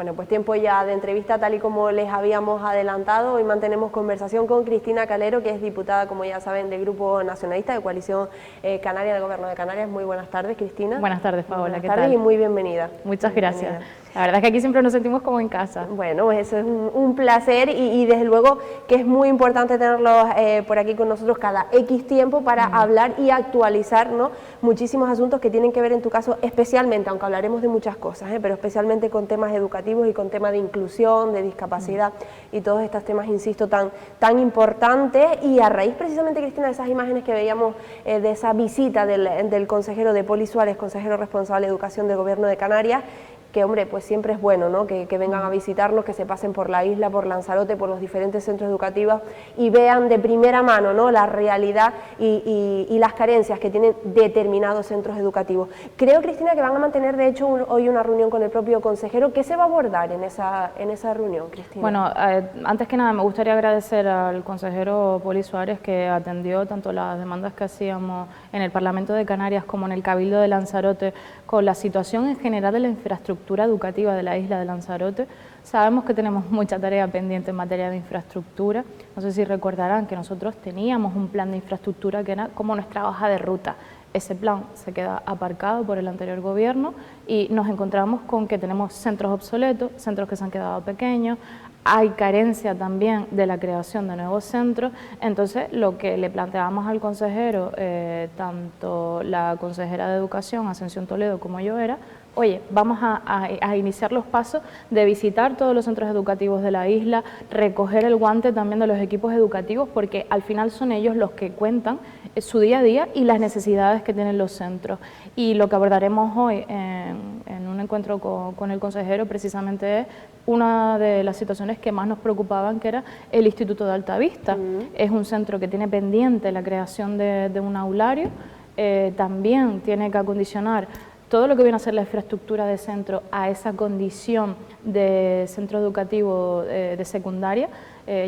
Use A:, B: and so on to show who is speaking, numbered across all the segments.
A: Bueno, pues tiempo ya de entrevista, tal y como les habíamos adelantado. Hoy mantenemos conversación con Cristina Calero, que es diputada, como ya saben, del Grupo Nacionalista de Coalición Canaria del Gobierno de Canarias. Muy buenas tardes, Cristina.
B: Buenas tardes, Paola.
A: Buenas
B: ¿Qué
A: tardes
B: tal?
A: Y muy bienvenida.
B: Muchas gracias. La verdad es que aquí siempre nos sentimos como en casa.
A: Bueno, pues eso es un placer y desde luego que es muy importante tenerlos por aquí con nosotros cada X tiempo para hablar y actualizar, ¿no?, muchísimos asuntos que tienen que ver en tu caso especialmente, aunque hablaremos de muchas cosas, pero especialmente con temas educativos y con temas de inclusión, de discapacidad y todos estos temas, insisto, tan importantes. Y a raíz precisamente, Cristina, de esas imágenes que veíamos de esa visita del consejero de Poli Suárez, consejero responsable de Educación del Gobierno de Canarias, que hombre, pues siempre es bueno, ¿no?, que vengan a visitarnos, que se pasen por la isla, por Lanzarote, por los diferentes centros educativos y vean de primera mano, ¿no?, la realidad y las carencias que tienen determinados centros educativos. Creo, Cristina, que van a mantener de hecho hoy una reunión con el propio consejero. ¿Qué se va a abordar en esa reunión, Cristina?
B: Bueno, antes que nada me gustaría agradecer al consejero Poli Suárez, que atendió tanto las demandas que hacíamos en el Parlamento de Canarias como en el Cabildo de Lanzarote con la situación en general de la infraestructura educativa de la isla de Lanzarote. Sabemos que tenemos mucha tarea pendiente en materia de infraestructura. No sé si recordarán que nosotros teníamos un plan de infraestructura que era como nuestra hoja de ruta. Ese plan se queda aparcado por el anterior gobierno y nos encontramos con que tenemos centros obsoletos, centros que se han quedado pequeños, hay carencia también de la creación de nuevos centros. Entonces lo que le planteábamos al consejero, tanto la consejera de Educación, Ascensión Toledo, como yo era, oye, vamos a iniciar los pasos de visitar todos los centros educativos de la isla, recoger el guante también de los equipos educativos, porque al final son ellos los que cuentan su día a día y las necesidades que tienen los centros. Y lo que abordaremos hoy en un encuentro con el consejero precisamente es una de las situaciones que más nos preocupaban, que era el Instituto de Altavista. Es un centro que tiene pendiente la creación de un aulario, también tiene que acondicionar todo lo que viene a ser la infraestructura de centro a esa condición de centro educativo de secundaria,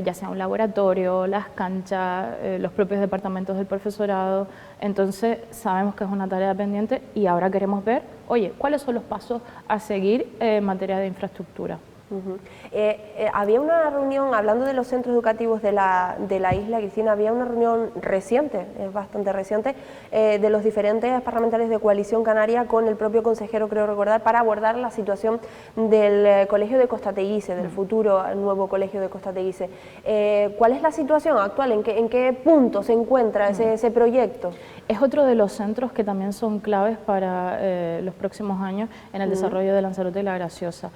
B: ya sea un laboratorio, las canchas, los propios departamentos del profesorado. Entonces sabemos que es una tarea pendiente y ahora queremos ver, oye, ¿cuáles son los pasos a seguir en materia de infraestructura?
A: Había una reunión, hablando de los centros educativos de la isla, Cristina, había una reunión reciente, es bastante reciente, de los diferentes parlamentarios de Coalición Canaria con el propio consejero, creo recordar, para abordar la situación del colegio de Costa Teguise, del futuro nuevo colegio de Costa Teguise. ¿Cuál es la situación actual? ¿En qué punto se encuentra ese proyecto?
B: Es otro de los centros que también son claves para los próximos años en el desarrollo de Lanzarote y La Graciosa.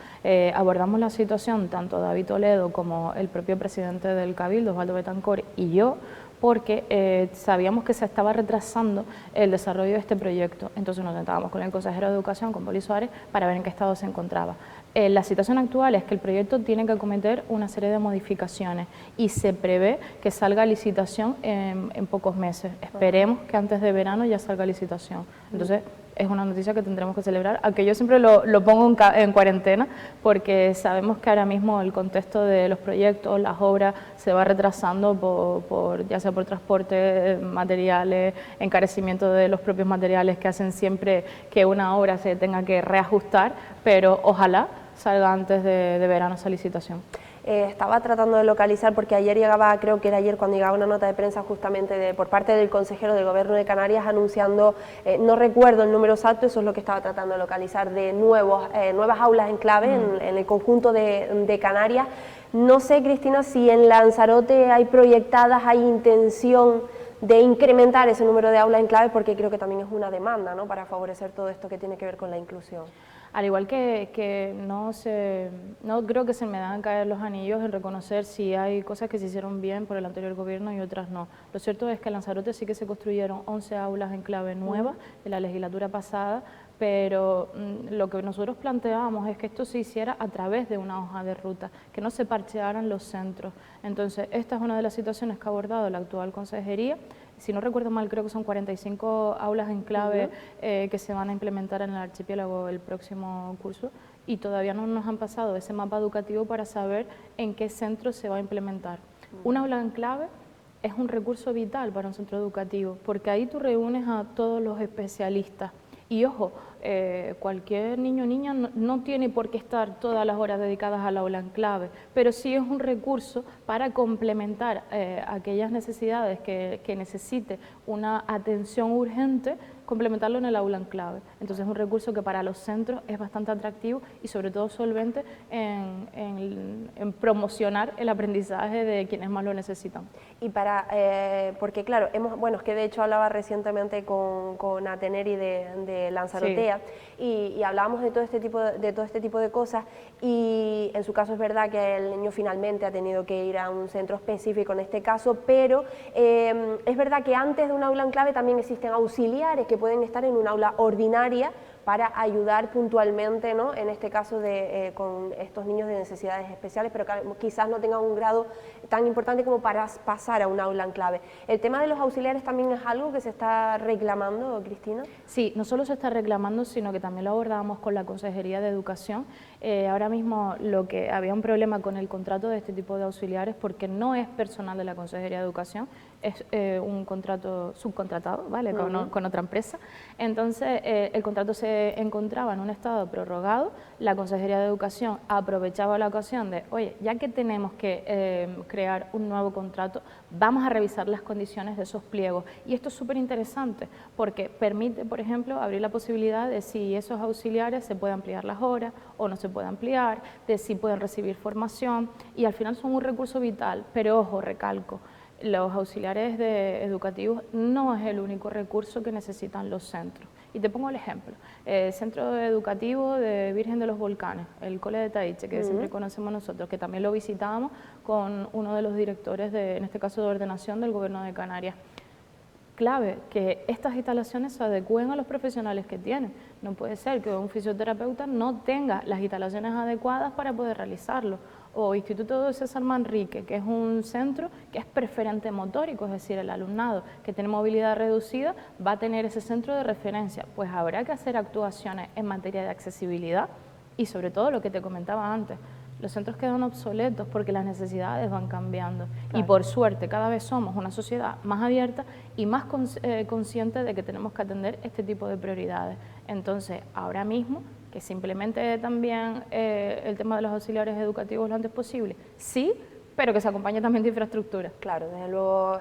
B: Abordamos la situación, tanto David Toledo como el propio presidente del Cabildo, Osvaldo Betancor, y yo, porque sabíamos que se estaba retrasando el desarrollo de este proyecto. Entonces nos sentábamos con el consejero de Educación, con Poli Suárez, para ver en qué estado se encontraba. La situación actual es que el proyecto tiene que acometer una serie de modificaciones y se prevé que salga a licitación en pocos meses. Esperemos que antes de verano ya salga a licitación. Entonces es una noticia que tendremos que celebrar, aunque yo siempre lo pongo en cuarentena, porque sabemos que ahora mismo el contexto de los proyectos, las obras, se va retrasando ya sea por transporte, materiales, encarecimiento de los propios materiales, que hacen siempre que una obra se tenga que reajustar, pero ojalá salga antes de verano esa licitación.
A: Estaba tratando de localizar, porque ayer llegaba, creo que era ayer cuando llegaba una nota de prensa justamente por parte del consejero del Gobierno de Canarias anunciando, no recuerdo el número exacto, eso es lo que estaba tratando de localizar, de nuevas aulas en clave en el conjunto de Canarias. No sé, Cristina, si en Lanzarote hay proyectadas, hay intención de incrementar ese número de aulas en clave, porque creo que también es una demanda, ¿no?, para favorecer todo esto que tiene que ver con la inclusión.
B: Al igual que no creo que se me dan a caer los anillos en reconocer si hay cosas que se hicieron bien por el anterior gobierno y otras no. Lo cierto es que en Lanzarote sí que se construyeron 11 aulas en clave nuevas de la legislatura pasada, pero lo que nosotros planteábamos es que esto se hiciera a través de una hoja de ruta, que no se parchearan los centros. Entonces, esta es una de las situaciones que ha abordado la actual consejería. Si no recuerdo mal, creo que son 45 aulas en clave que se van a implementar en el archipiélago el próximo curso, y todavía no nos han pasado ese mapa educativo para saber en qué centro se va a implementar. Una aula en clave es un recurso vital para un centro educativo, porque ahí tú reúnes a todos los especialistas Y ojo, cualquier niño o niña no tiene por qué estar todas las horas dedicadas al aula en clave, pero sí es un recurso para complementar aquellas necesidades que necesite una atención urgente, complementarlo en el aula en clave. Entonces es un recurso que para los centros es bastante atractivo y sobre todo solvente en promocionar el aprendizaje de quienes más lo necesitan.
A: Y porque claro, bueno, es que de hecho hablaba recientemente con Ateneri de Lanzarotea, sí, y hablábamos de todo este tipo de cosas, y en su caso es verdad que el niño finalmente ha tenido que ir a un centro específico en este caso, pero es verdad que antes de un aula en clave también existen auxiliares que pueden estar en un aula ordinaria para ayudar puntualmente, ¿no?, en este caso con estos niños de necesidades especiales, pero que quizás no tengan un grado tan importante como para pasar a un aula en clave. ¿El tema de los auxiliares también es algo que se está reclamando, Cristina?
B: Sí, no solo se está reclamando, sino que también lo abordábamos con la Consejería de Educación. Ahora mismo había un problema con el contrato de este tipo de auxiliares porque no es personal de la Consejería de Educación, es un contrato subcontratado, ¿vale?, con otra empresa. Entonces, el contrato se encontraba en un estado prorrogado, la Consejería de Educación aprovechaba la ocasión de, oye, ya que tenemos que crear un nuevo contrato, vamos a revisar las condiciones de esos pliegos. Y esto es súper interesante porque permite, por ejemplo, abrir la posibilidad de si esos auxiliares se pueden ampliar las horas o no se puede ampliar, de si pueden recibir formación, y al final son un recurso vital, pero ojo, recalco, los auxiliares educativos no es el único recurso que necesitan los centros. Y te pongo el ejemplo, el Centro Educativo de Virgen de los Volcanes, el Cole de Taiche, que siempre conocemos nosotros, que también lo visitábamos con uno de los directores, en este caso de ordenación del Gobierno de Canarias. Clave que estas instalaciones se adecúen a los profesionales que tienen. No puede ser que un fisioterapeuta no tenga las instalaciones adecuadas para poder realizarlo. O Instituto César Manrique, que es un centro que es preferente motórico, es decir, el alumnado que tiene movilidad reducida va a tener ese centro de referencia. Pues habrá que hacer actuaciones en materia de accesibilidad y sobre todo lo que te comentaba antes. Los centros quedan obsoletos porque las necesidades van cambiando. Claro. Y por suerte cada vez somos una sociedad más abierta y más consciente de que tenemos que atender este tipo de prioridades. Entonces, ahora mismo, que se implemente también el tema de los auxiliares educativos lo antes posible, sí, pero que se acompañe también de infraestructura.
A: Claro, desde luego,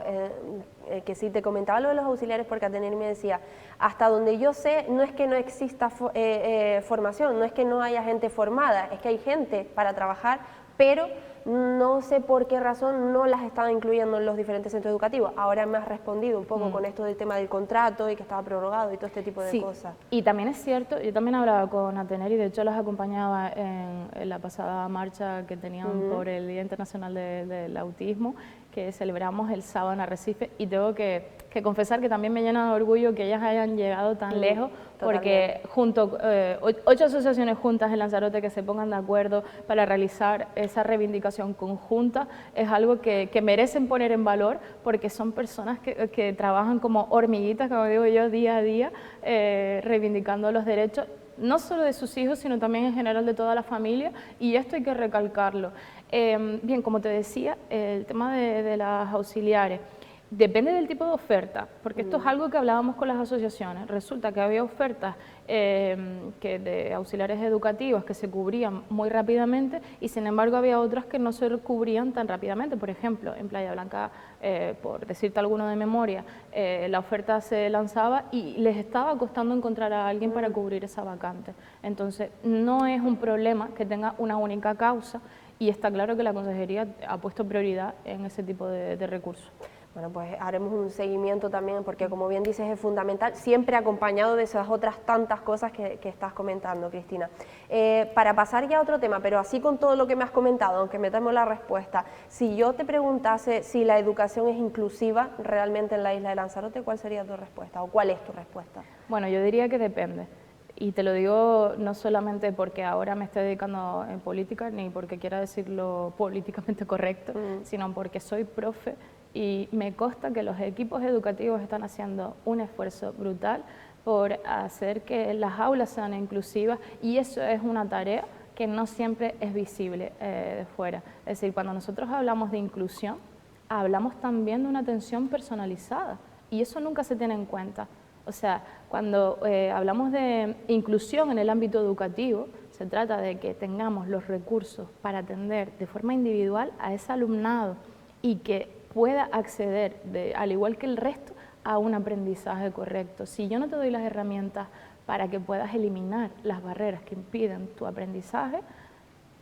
A: que sí, te comentaba lo de los auxiliares porque Ateneri me decía, hasta donde yo sé, no es que no exista formación, no es que no haya gente formada, es que hay gente para trabajar, pero no sé por qué razón no las estaba incluyendo en los diferentes centros educativos. Ahora me has respondido un poco con esto del tema del contrato y que estaba prorrogado y todo este tipo de cosas.
B: Y también es cierto, yo también hablaba con Ateneri, de hecho las acompañaba en la pasada marcha que tenían por el Día Internacional del Autismo, que celebramos el sábado en Arrecife, y tengo que confesar que también me llena de orgullo que ellas hayan llegado tan lejos, porque junto 8 asociaciones juntas en Lanzarote que se pongan de acuerdo para realizar esa reivindicación conjunta es algo que merecen poner en valor, porque son personas que trabajan como hormiguitas, como digo yo, día a día, reivindicando los derechos no solo de sus hijos, sino también en general de toda la familia, y esto hay que recalcarlo. Bien, como te decía, el tema de las auxiliares, depende del tipo de oferta, porque esto es algo que hablábamos con las asociaciones. Resulta que había ofertas de auxiliares educativos que se cubrían muy rápidamente y sin embargo había otras que no se cubrían tan rápidamente. Por ejemplo, en Playa Blanca, por decirte alguno de memoria, la oferta se lanzaba y les estaba costando encontrar a alguien para cubrir esa vacante. Entonces, no es un problema que tenga una única causa, y está claro que la Consejería ha puesto prioridad en ese tipo de recursos.
A: Bueno, pues haremos un seguimiento también, porque como bien dices es fundamental, siempre acompañado de esas otras tantas cosas que estás comentando, Cristina. Para pasar ya a otro tema, pero así con todo lo que me has comentado, aunque me temo la respuesta, si yo te preguntase si la educación es inclusiva realmente en la isla de Lanzarote, ¿cuál sería tu respuesta o cuál es tu respuesta?
B: Bueno, yo diría que depende. Y te lo digo no solamente porque ahora me estoy dedicando en política, ni porque quiera decirlo políticamente correcto, sino porque soy profe y me consta que los equipos educativos están haciendo un esfuerzo brutal por hacer que las aulas sean inclusivas, y eso es una tarea que no siempre es visible de fuera. Es decir, cuando nosotros hablamos de inclusión, hablamos también de una atención personalizada, y eso nunca se tiene en cuenta. O sea, cuando hablamos de inclusión en el ámbito educativo, se trata de que tengamos los recursos para atender de forma individual a ese alumnado y que pueda acceder, al igual que el resto, a un aprendizaje correcto. Si yo no te doy las herramientas para que puedas eliminar las barreras que impiden tu aprendizaje,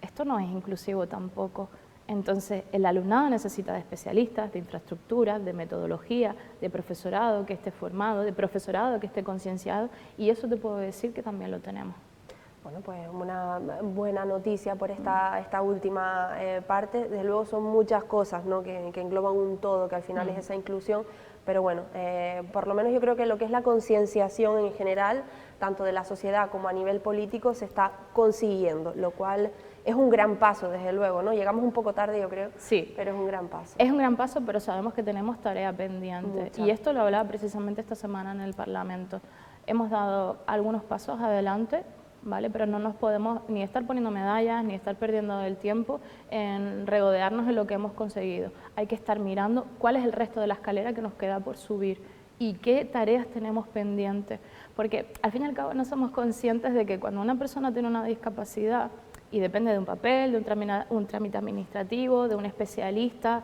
B: esto no es inclusivo tampoco. Entonces, el alumnado necesita de especialistas, de infraestructuras, de metodología, de profesorado que esté formado, de profesorado que esté concienciado, y eso te puedo decir que también lo tenemos.
A: Bueno, pues una buena noticia por esta última parte. Desde luego son muchas cosas, ¿no?, que engloban un todo, que al final es esa inclusión, pero bueno, por lo menos yo creo que lo que es la concienciación en general, tanto de la sociedad como a nivel político, se está consiguiendo, lo cual es un gran paso, desde luego, ¿no? Llegamos un poco tarde, yo creo,
B: sí,
A: pero es un gran paso.
B: Es un gran paso, pero sabemos que tenemos tarea pendiente. Mucha. Y esto lo hablaba precisamente esta semana en el Parlamento. Hemos dado algunos pasos adelante, ¿vale? Pero no nos podemos ni estar poniendo medallas, ni estar perdiendo el tiempo en regodearnos en lo que hemos conseguido. Hay que estar mirando cuál es el resto de la escalera que nos queda por subir y qué tareas tenemos pendientes. Porque al fin y al cabo no somos conscientes de que cuando una persona tiene una discapacidad, y depende de un papel, de un trámite administrativo, de un especialista,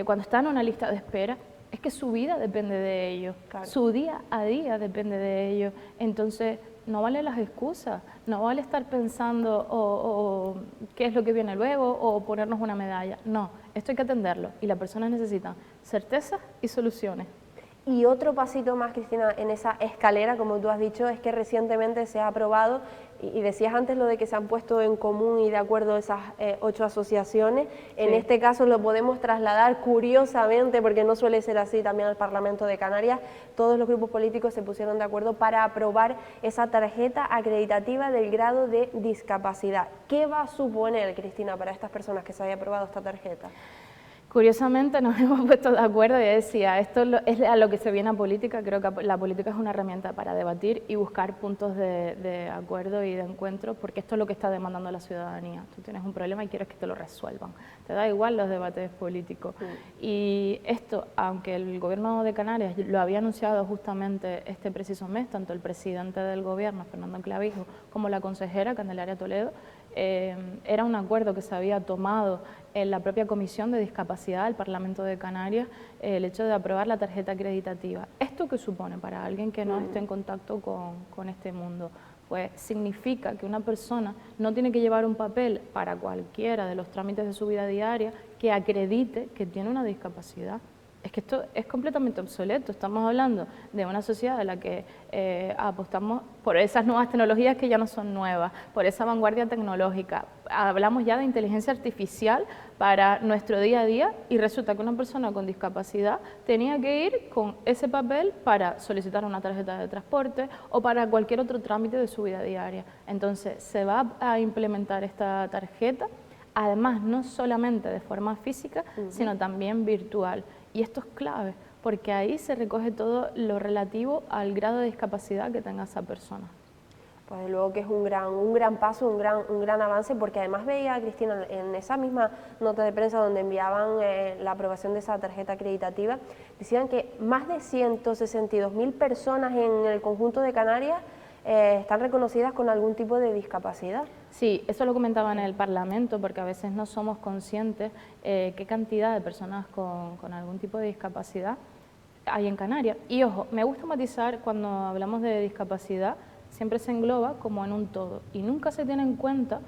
B: cuando está en una lista de espera, es que su vida depende de ello, claro. Su día a día depende de ello. Entonces, no vale las excusas, no vale estar pensando o qué es lo que viene luego o ponernos una medalla. No, esto hay que atenderlo y las personas necesitan certezas y soluciones.
A: Y otro pasito más, Cristina, en esa escalera, como tú has dicho, es que recientemente se ha aprobado, y decías antes lo de que se han puesto en común y de acuerdo esas 8 asociaciones, en este caso lo podemos trasladar curiosamente, porque no suele ser así, también al Parlamento de Canarias. Todos los grupos políticos se pusieron de acuerdo para aprobar esa tarjeta acreditativa del grado de discapacidad. ¿Qué va a suponer, Cristina, para estas personas que se haya aprobado esta tarjeta?
B: Curiosamente nos hemos puesto de acuerdo y decía, esto es a lo que se viene a política. Creo que la política es una herramienta para debatir y buscar puntos de acuerdo y de encuentro, porque esto es lo que está demandando la ciudadanía. Tú tienes un problema y quieres que te lo resuelvan. Te da igual los debates políticos. Y esto, aunque el gobierno de Canarias lo había anunciado justamente este preciso mes, tanto el presidente del gobierno, Fernando Clavijo, como la consejera Candelaria Toledo, era un acuerdo que se había tomado en la propia Comisión de Discapacidad del Parlamento de Canarias, el hecho de aprobar la tarjeta acreditativa. ¿Esto qué supone para alguien que no esté en contacto con este mundo? Pues significa que una persona no tiene que llevar un papel para cualquiera de los trámites de su vida diaria que acredite que tiene una discapacidad. Es que esto es completamente obsoleto. Estamos hablando de una sociedad en la que apostamos por esas nuevas tecnologías que ya no son nuevas, por esa vanguardia tecnológica. Hablamos ya de inteligencia artificial para nuestro día a día y resulta que una persona con discapacidad tenía que ir con ese papel para solicitar una tarjeta de transporte o para cualquier otro trámite de su vida diaria. Entonces, se va a implementar esta tarjeta, además no solamente de forma física, sino también virtual. Y esto es clave, porque ahí se recoge todo lo relativo al grado de discapacidad que tenga esa persona.
A: Pues de luego que es un gran paso, un gran avance, porque además veía, Cristina, en esa misma nota de prensa donde enviaban la aprobación de esa tarjeta acreditativa, decían que más de 162.000 personas en el conjunto de Canarias están reconocidas con algún tipo de discapacidad.
B: Sí, eso lo comentaba en el Parlamento, porque a veces no somos conscientes qué cantidad de personas con algún tipo de discapacidad hay en Canarias. Y ojo, me gusta matizar cuando hablamos de discapacidad, siempre se engloba como en un todo y nunca se tiene en cuenta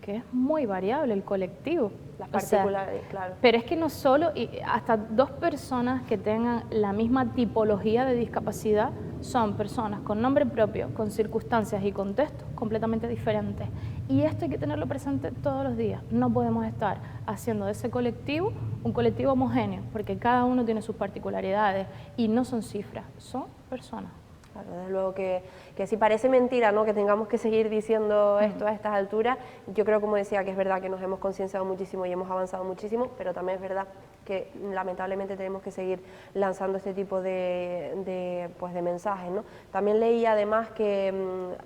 B: que es muy variable el colectivo.
A: Las particularidades, claro.
B: Pero es que no solo, y hasta 2 personas que tengan la misma tipología de discapacidad son personas con nombre propio, con circunstancias y contextos completamente diferentes. Y esto hay que tenerlo presente todos los días. No podemos estar haciendo de ese colectivo un colectivo homogéneo, porque cada uno tiene sus particularidades y no son cifras, son personas.
A: Claro, desde luego que si parece mentira, ¿no?, que tengamos que seguir diciendo esto a estas alturas, yo creo, como decía, que es verdad que nos hemos concienciado muchísimo y hemos avanzado muchísimo, pero también es verdad que lamentablemente tenemos que seguir lanzando este tipo de mensajes, ¿no? También leí además que,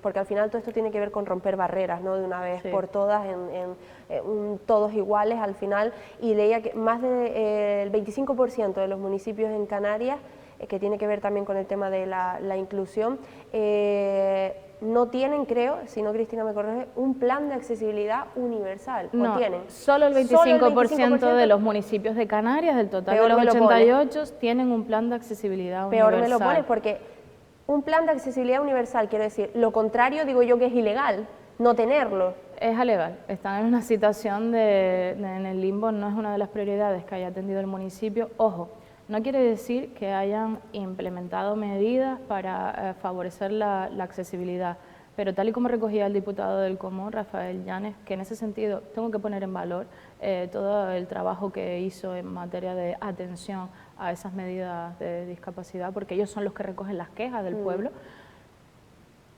A: porque al final todo esto tiene que ver con romper barreras, ¿no?, de una vez por todas, todos iguales al final, y leía que más del 25% de los municipios en Canarias que tiene que ver también con el tema de la inclusión, no tienen, creo, si no Cristina me corrige, un plan de accesibilidad universal.
B: No,
A: ¿o tienen?
B: solo el 25% de los municipios de Canarias, del total de los 88, tienen un plan de accesibilidad universal.
A: Peor me lo pones, porque un plan de accesibilidad universal, quiero decir, lo contrario digo yo que es ilegal, no tenerlo.
B: Es ilegal, están en una situación en el limbo, no es una de las prioridades que haya atendido el municipio. Ojo, no quiere decir que hayan implementado medidas para favorecer la accesibilidad, pero tal y como recogía el diputado del Común, Rafael Llanes, que en ese sentido tengo que poner en valor todo el trabajo que hizo en materia de atención a esas medidas de discapacidad, porque ellos son los que recogen las quejas del pueblo.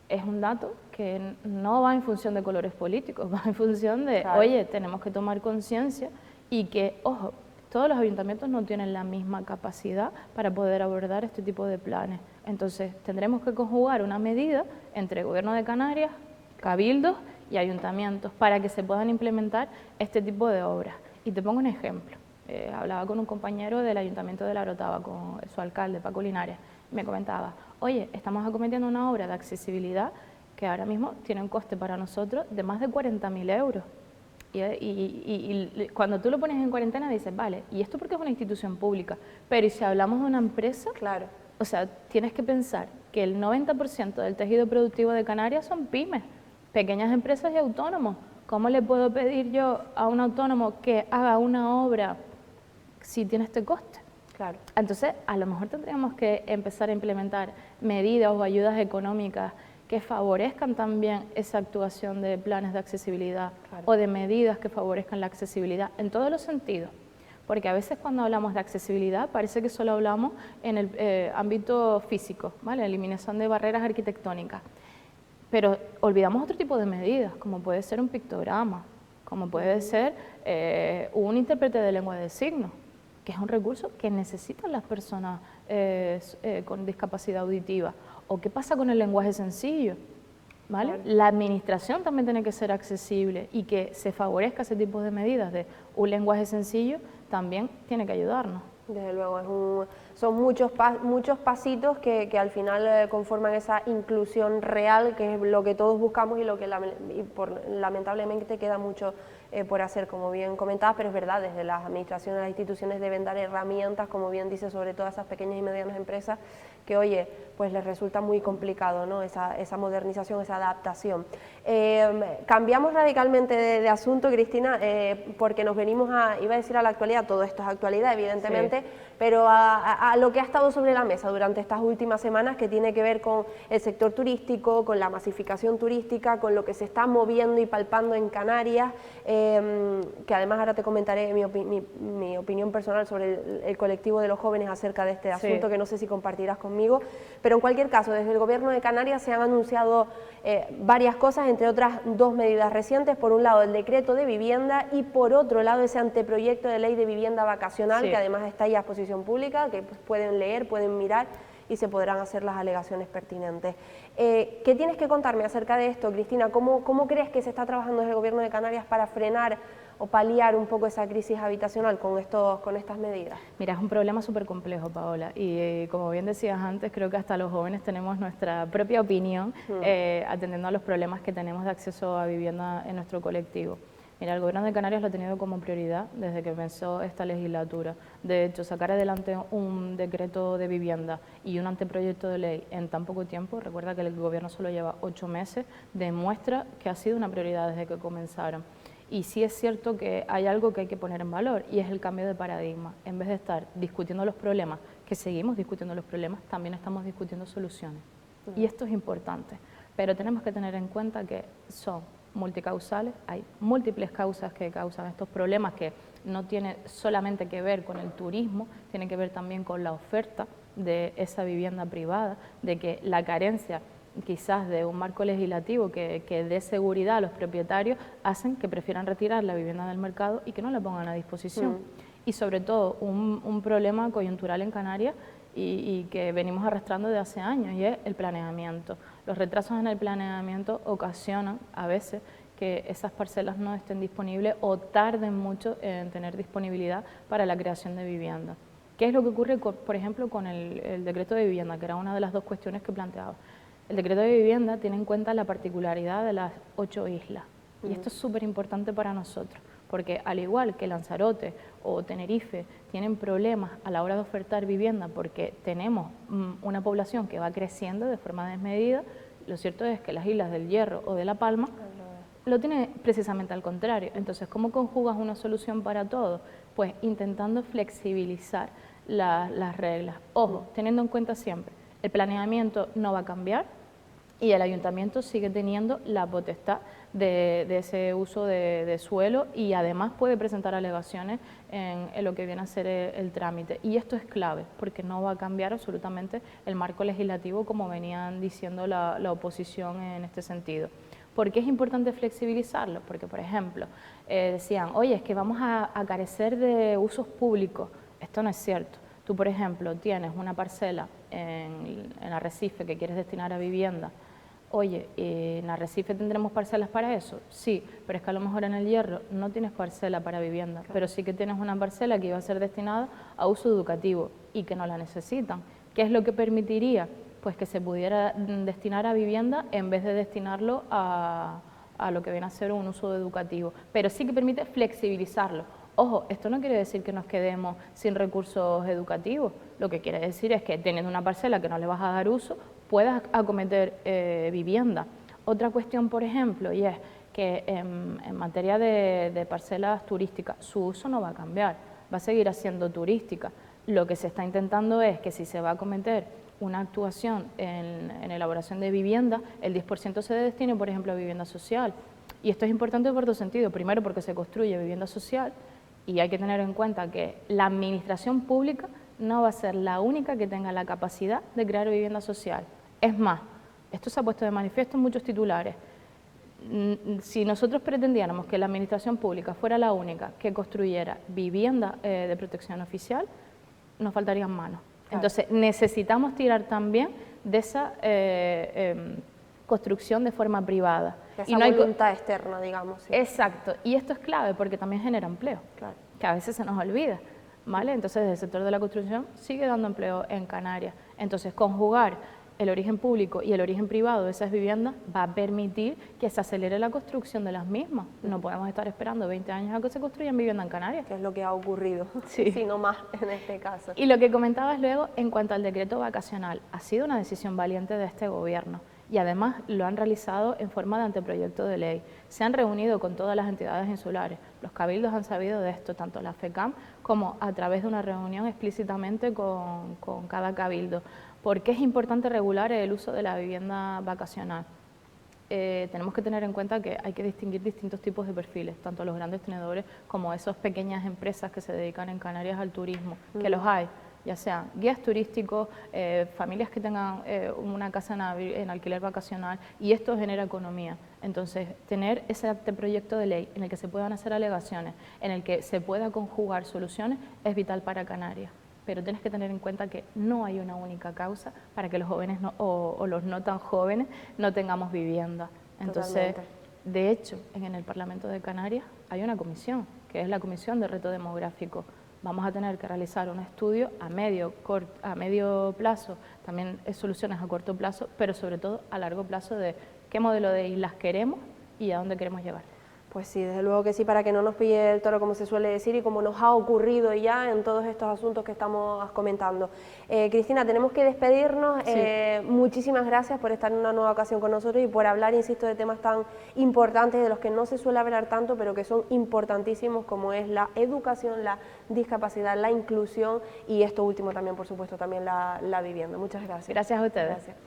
B: Es un dato que no va en función de colores políticos, va en función de, oye, tenemos que tomar conciencia y que, ojo, todos los ayuntamientos no tienen la misma capacidad para poder abordar este tipo de planes. Entonces, tendremos que conjugar una medida entre Gobierno de Canarias, cabildos y ayuntamientos para que se puedan implementar este tipo de obras. Y te pongo un ejemplo. Hablaba con un compañero del Ayuntamiento de La Orotava, con su alcalde, Paco Linares, y me comentaba, oye, estamos acometiendo una obra de accesibilidad que ahora mismo tiene un coste para nosotros de más de 40.000 euros. Y cuando tú lo pones en cuarentena dices, vale, ¿y esto porque es una institución pública? Pero ¿y si hablamos de una empresa?
A: Claro.
B: O sea, tienes que pensar que el 90% del tejido productivo de Canarias son pymes, pequeñas empresas y autónomos. ¿Cómo le puedo pedir yo a un autónomo que haga una obra si tiene este coste?
A: Claro.
B: Entonces, a lo mejor tendríamos que empezar a implementar medidas o ayudas económicas que favorezcan también esa actuación de planes de accesibilidad o de medidas que favorezcan la accesibilidad en todos los sentidos. Porque a veces cuando hablamos de accesibilidad parece que solo hablamos en el ámbito físico, ¿vale? Eliminación de barreras arquitectónicas. Pero olvidamos otro tipo de medidas, como puede ser un pictograma, como puede ser un intérprete de lengua de signos, que es un recurso que necesitan las personas con discapacidad auditiva. ¿O qué pasa con el lenguaje sencillo? ¿Vale? Claro. La administración también tiene que ser accesible y que se favorezca ese tipo de medidas de un lenguaje sencillo también tiene que ayudarnos.
A: Desde luego, son muchos pasitos que al final conforman esa inclusión real, que es lo que todos buscamos y lo que lamentablemente queda mucho por hacer, como bien comentabas, pero es verdad, desde las administraciones, las instituciones deben dar herramientas, como bien dice, sobre todo a esas pequeñas y medianas empresas, que oye, pues les resulta muy complicado, ¿no? esa modernización, esa adaptación. Cambiamos radicalmente de asunto, Cristina, porque nos venimos iba a decir a la actualidad, todo esto es actualidad, evidentemente, sí, pero a lo que ha estado sobre la mesa durante estas últimas semanas, que tiene que ver con el sector turístico, con la masificación turística, con lo que se está moviendo y palpando en Canarias, que además ahora te comentaré mi opinión personal sobre el colectivo de los jóvenes acerca de este asunto, sí, que no sé si compartirás conmigo, pero en cualquier caso, desde el Gobierno de Canarias se han anunciado varias cosas, entre otras dos medidas recientes, por un lado el decreto de vivienda y por otro lado ese anteproyecto de ley de vivienda vacacional, sí, que además está ahí a exposición pública, que pues, pueden leer, pueden mirar y se podrán hacer las alegaciones pertinentes. ¿Qué tienes que contarme acerca de esto, Cristina? ¿Cómo crees que se está trabajando desde el Gobierno de Canarias para frenar o paliar un poco esa crisis habitacional con estas medidas?
B: Mira, es un problema súper complejo, Paola, y como bien decías antes, creo que hasta los jóvenes tenemos nuestra propia opinión atendiendo a los problemas que tenemos de acceso a vivienda en nuestro colectivo. Mira, el Gobierno de Canarias lo ha tenido como prioridad desde que comenzó esta legislatura. De hecho, sacar adelante un decreto de vivienda y un anteproyecto de ley en tan poco tiempo, recuerda que el Gobierno solo lleva 8 meses, demuestra que ha sido una prioridad desde que comenzaron. Y sí es cierto que hay algo que hay que poner en valor y es el cambio de paradigma. En vez de estar discutiendo los problemas, que seguimos discutiendo los problemas, también estamos discutiendo soluciones. Y esto es importante, pero tenemos que tener en cuenta que son multicausales, hay múltiples causas que causan estos problemas que no tienen solamente que ver con el turismo, tiene que ver también con la oferta de esa vivienda privada, de que la carencia quizás de un marco legislativo que dé seguridad a los propietarios hacen que prefieran retirar la vivienda del mercado y que no la pongan a disposición. Y sobre todo un problema coyuntural en Canarias y que venimos arrastrando de hace años y es el planeamiento. Los retrasos en el planeamiento ocasionan a veces que esas parcelas no estén disponibles o tarden mucho en tener disponibilidad para la creación de vivienda. ¿Qué es lo que ocurre, por ejemplo, con el decreto de vivienda, que era una de las dos cuestiones que planteaba? El decreto de vivienda tiene en cuenta la particularidad de las 8 islas, y esto es súper importante para nosotros, porque al igual que Lanzarote o Tenerife tienen problemas a la hora de ofertar vivienda porque tenemos una población que va creciendo de forma desmedida, lo cierto es que las islas del Hierro o de La Palma lo tienen precisamente al contrario. Entonces, ¿cómo conjugas una solución para todo? Pues intentando flexibilizar las reglas. Ojo, teniendo en cuenta siempre, el planeamiento no va a cambiar y el ayuntamiento sigue teniendo la potestad de ese uso de suelo, y además puede presentar alegaciones en lo que viene a ser el trámite. Y esto es clave, porque no va a cambiar absolutamente el marco legislativo como venían diciendo la oposición en este sentido. ¿Por qué es importante flexibilizarlo? Porque, por ejemplo, decían, oye, es que vamos a carecer de usos públicos. Esto no es cierto. Tú, por ejemplo, tienes una parcela en Arrecife que quieres destinar a vivienda. Oye, ¿en Arrecife tendremos parcelas para eso? Sí, pero es que a lo mejor en el Hierro no tienes parcela para vivienda, pero sí que tienes una parcela que iba a ser destinada a uso educativo y que no la necesitan. ¿Qué es lo que permitiría? Pues que se pudiera destinar a vivienda en vez de destinarlo a lo que viene a ser un uso educativo, pero sí que permite flexibilizarlo. Ojo, esto no quiere decir que nos quedemos sin recursos educativos, lo que quiere decir es que teniendo una parcela que no le vas a dar uso, puedas acometer vivienda. Otra cuestión, por ejemplo, y es que en materia de parcelas turísticas, su uso no va a cambiar, va a seguir siendo turística. Lo que se está intentando es que si se va a acometer una actuación en elaboración de vivienda, el 10% se destine, por ejemplo, a vivienda social. Y esto es importante por dos sentidos. Primero, porque se construye vivienda social, y hay que tener en cuenta que la administración pública no va a ser la única que tenga la capacidad de crear vivienda social. Es más, esto se ha puesto de manifiesto en muchos titulares. Si nosotros pretendiéramos que la administración pública fuera la única que construyera vivienda de protección oficial, nos faltarían manos. Claro. Entonces, necesitamos tirar también de esa construcción de forma privada.
A: Esa voluntad externa, digamos. Sí.
B: Exacto, y esto es clave porque también genera empleo, claro, que a veces se nos olvida, ¿vale? Entonces, el sector de la construcción sigue dando empleo en Canarias. Entonces, conjugar el origen público y el origen privado de esas viviendas va a permitir que se acelere la construcción de las mismas. No podemos estar esperando 20 años a que se construyan viviendas en Canarias.
A: Que es lo que ha ocurrido,
B: sí,
A: si no más en este caso.
B: Y lo que comentabas luego en cuanto al decreto vacacional, ha sido una decisión valiente de este gobierno, y además lo han realizado en forma de anteproyecto de ley. Se han reunido con todas las entidades insulares, los cabildos han sabido de esto, tanto la FECAM como a través de una reunión explícitamente con cada cabildo. ¿Por qué es importante regular el uso de la vivienda vacacional? Tenemos que tener en cuenta que hay que distinguir distintos tipos de perfiles, tanto los grandes tenedores como esas pequeñas empresas que se dedican en Canarias al turismo, que los hay, ya sean guías turísticos, familias que tengan una casa en alquiler vacacional, y esto genera economía. Entonces, tener ese proyecto de ley en el que se puedan hacer alegaciones, en el que se pueda conjugar soluciones, es vital para Canarias. Pero tienes que tener en cuenta que no hay una única causa para que los jóvenes o los no tan jóvenes no tengamos vivienda. Entonces, totalmente. De hecho, en el Parlamento de Canarias hay una comisión, que es la Comisión de Reto Demográfico. Vamos a tener que realizar un estudio a medio plazo, también soluciones a corto plazo, pero sobre todo a largo plazo de qué modelo de islas queremos y a dónde queremos llevar.
A: Pues sí, desde luego que sí, para que no nos pille el toro, como se suele decir, y como nos ha ocurrido ya en todos estos asuntos que estamos comentando. Cristina, tenemos que despedirnos. Sí. Muchísimas gracias por estar en una nueva ocasión con nosotros y por hablar, insisto, de temas tan importantes, de los que no se suele hablar tanto, pero que son importantísimos, como es la educación, la discapacidad, la inclusión y esto último también, por supuesto, también la vivienda. Muchas gracias.
B: Gracias a ustedes.
A: Gracias.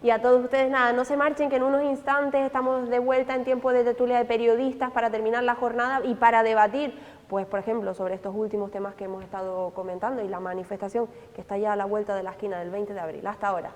A: Y a todos ustedes, nada, no se marchen, que en unos instantes estamos de vuelta en tiempo de tertulia de periodistas para terminar la jornada y para debatir, pues por ejemplo, sobre estos últimos temas que hemos estado comentando y la manifestación que está ya a la vuelta de la esquina del 20 de abril. Hasta ahora.